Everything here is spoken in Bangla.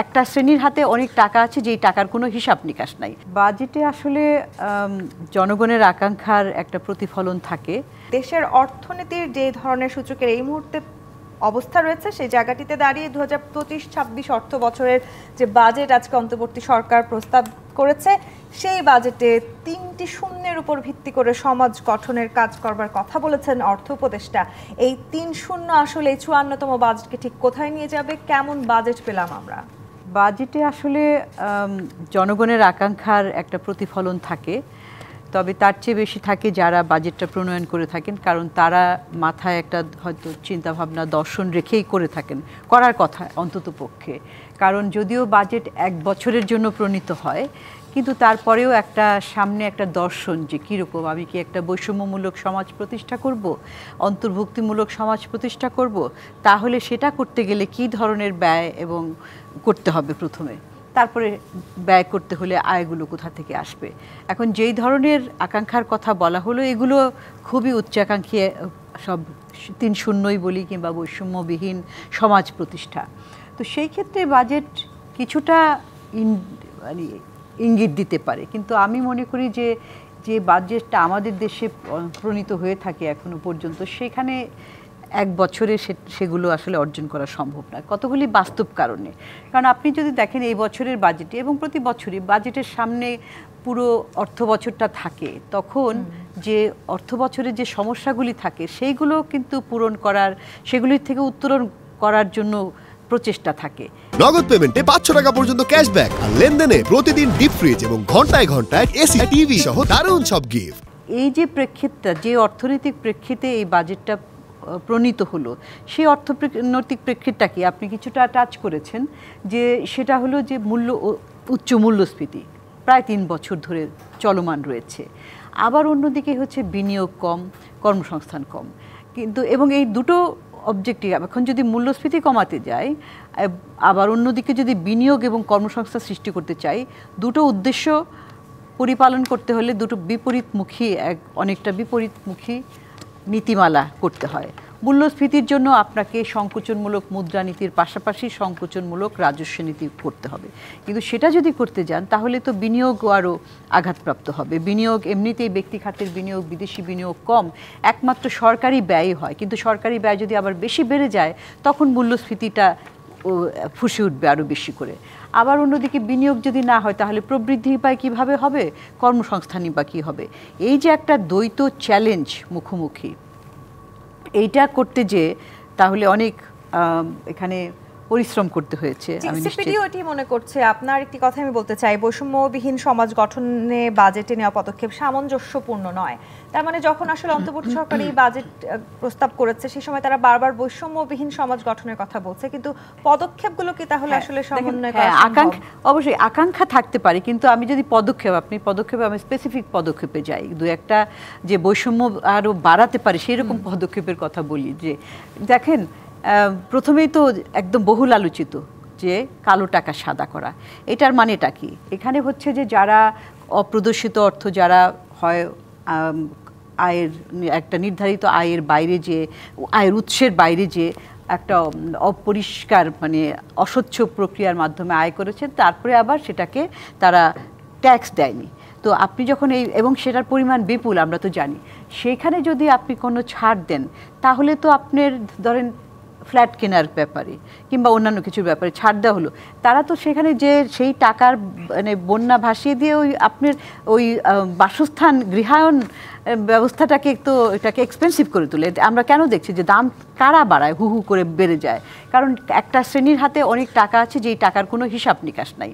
একটা শ্রেণীর হাতে অনেক টাকা আছে যেই টাকার কোনো হিসাব নিকাশ নাই। বাজেটে আসলে জনগণের আকাঙ্ক্ষার একটা প্রতিফলন থাকে। দেশের অর্থনীতির যে ধরনের সূচকের এই মুহূর্তে অবস্থা রয়েছে সেই জায়গাটিতে দাঁড়িয়ে 2025-26 অর্থ বছরের যে বাজেট আজকে অন্তর্বর্তী সরকার প্রস্তাব করেছে সেই বাজেটে 3টি শূন্যের উপর ভিত্তি করে সমাজ গঠনের কাজ করবার কথা বলেছেন অর্থ উপদেষ্টা। এই 3 শূন্য আসলে 54তম বাজেটকে ঠিক কোথায় নিয়ে যাবে? কেমন বাজেট পেলাম আমরা? বাজেটে আসলে জনগণের আকাঙ্ক্ষার একটা প্রতিফলন থাকে, তবে তার চেয়ে বেশি থাকে যারা বাজেটটা প্রণয়ন করে থাকেন, কারণ তারা মাথায় একটা হয়তো চিন্তাভাবনা দর্শন রেখেই করে থাকেন, করার কথা অন্তত পক্ষে। কারণ যদিও বাজেট 1 বছরের জন্য প্রণীত হয়, কিন্তু তারপরেও একটা সামনে একটা দর্শন যে কীরকম, আমি কি একটা বৈষম্যমূলক সমাজ প্রতিষ্ঠা করব, অন্তর্ভুক্তিমূলক সমাজ প্রতিষ্ঠা করব, তাহলে সেটা করতে গেলে কী ধরনের ব্যয় এবং করতে হবে প্রথমে, তারপরে ব্যয় করতে হলে আয়গুলো কোথা থেকে আসবে। এখন যেই ধরনের আকাঙ্ক্ষার কথা বলা হলো এগুলো খুবই উচ্চাকাঙ্ক্ষী, সব 3 শূন্যই বলি কিংবা বৈষম্যবিহীন সমাজ প্রতিষ্ঠা। তো সেই ক্ষেত্রে বাজেট কিছুটা মানে ইঙ্গিত দিতে পারে, কিন্তু আমি মনে করি যে যে বাজেটটা আমাদের দেশে প্রণীত হয়ে থাকে এখনো পর্যন্ত, সেখানে 1 বছরে সেগুলো আসলে অর্জন করা সম্ভব না, কতগুলি বাস্তব কারণে। কারণ আপনি যদি দেখেন এই বছরের বাজেটে এবং প্রতি বছরই বাজেটের সামনে পুরো অর্থ বছরটা থাকে, তখন যে অর্থ বছরের যে সমস্যাগুলি থাকে সেইগুলো কিন্তু পূরণ করার, সেগুলির থেকে উত্তরণ করার জন্য প্রচেষ্টা থাকে। নগদ পেমেন্টে 500 টাকা পর্যন্ত ক্যাশব্যাক আর লেনদেনে প্রতিদিন ডিপ ফ্রিজ এবং ঘন্টায় ঘন্টায় এসি টিভি সহ দারুণ সব গিফট। এই যে প্রেক্ষিতটা, যে অর্থনৈতিক প্রেক্ষিতে এই বাজেটটা প্রণীত হলো, সেই অর্থনৈতিক প্রেক্ষিতটা কি আপনি কিছুটা টাচ করেছেন, যে সেটা হলো যে উচ্চ মূল্যস্ফীতি প্রায় 3 বছর ধরে চলমান রয়েছে। আবার অন্যদিকে হচ্ছে বিনিয়োগ কম, কর্মসংস্থান কম, কিন্তু এবং এই দুটো অবজেক্টিভ, এখন যদি মূল্যস্ফীতি কমাতে যাই, আবার অন্যদিকে যদি বিনিয়োগ এবং কর্মসংস্থান সৃষ্টি করতে চাই, দুটো উদ্দেশ্য পরিপালন করতে হলে দুটো বিপরীতমুখী, অনেকটা বিপরীতমুখী নীতিমালা করতে হয়। মূল্যস্ফীতির জন্য আপনাকে সংকোচনমূলক মুদ্রানীতির পাশাপাশি সংকোচনমূলক রাজস্ব নীতি করতে হবে, কিন্তু সেটা যদি করতে যান তাহলে তো বিনিয়োগ আরও আঘাতপ্রাপ্ত হবে। বিনিয়োগ এমনিতেই ব্যক্তি খাতের বিনিয়োগ, বিদেশি বিনিয়োগ কম, একমাত্র সরকারি ব্যয় হয়, কিন্তু সরকারি ব্যয় যদি আবার বেশি বেড়ে যায় তখন মূল্যস্ফীতিটা ফুসে উঠবে আরও বেশি করে। আবার অন্যদিকে বিনিয়োগ যদি না হয় তাহলে প্রবৃদ্ধি বা কীভাবে হবে, কর্মসংস্থানই বা কী হবে। এই যে একটা দ্বৈত চ্যালেঞ্জ মুখোমুখি, এইটা করতে যে তাহলে অনেক এখানে পরিশ্রম করতে হয়েছে। আমি সিপিডিওটি মনে করছে, আপনার একটি কথা আমি বলতে চাই, বৈষম্যবিহীন সমাজ গঠনে বাজেটে নেওয়া পদক্ষেপ সামঞ্জস্যপূর্ণ নয়। তার মানে যখন আসলে অন্তর্বর্তী সরকার এই বাজেট প্রস্তাব করেছে সেই সময় তারা বারবার বৈষম্যবিহীন সমাজ গঠনের কথা বলছে, কিন্তু পদক্ষেপগুলো কি তাহলে আসলে সমন্বয় করা সম্ভব? অবশ্যই আকাঙ্ক্ষা থাকতে পারে, কিন্তু আমি যদি পদক্ষেপে আমি স্পেসিফিক পদক্ষেপে যাই, 2-1টা যে বৈষম্য আরও বাড়াতে পারে সেই রকম পদক্ষেপের কথা বলি। যে দেখেন, প্রথমেই তো একদম বহুল আলোচিত যে কালো টাকা সাদা করা, এটার মানেটা কি? এখানে হচ্ছে যে যারা অপ্রদর্শিত অর্থ, যারা হয় আয়ের একটা নির্ধারিত আয়ের বাইরে, যে আয়ের উৎসের বাইরে যে একটা অপরিষ্কার মানে অস্বচ্ছ প্রক্রিয়ার মাধ্যমে আয় করেছেন, তারপরে আবার সেটাকে তারা ট্যাক্স দেয়নি। তো আপনি যখন এবং সেটার পরিমাণ বিপুল আমরা তো জানি, সেখানে যদি আপনি কোনো ছাড় দেন তাহলে তো আপনার ধরেন ফ্ল্যাট কেনার ব্যাপারে কিংবা অন্যান্য কিছুর ব্যাপারে ছাড় দেওয়া হলো, তারা তো সেখানে যে সেই টাকার মানে বন্যা ভাসিয়ে দিয়ে আপনার বাসস্থান গৃহায়ন ব্যবস্থাটাকে এটাকে এক্সপেন্সিভ করে তোলে। আমরা কেন দেখছি যে দাম কারা বাড়ায়, হু হু করে বেড়ে যায়? কারণ একটা শ্রেণীর হাতে অনেক টাকা আছে যেই টাকার কোনো হিসাব নিকাশ নাই।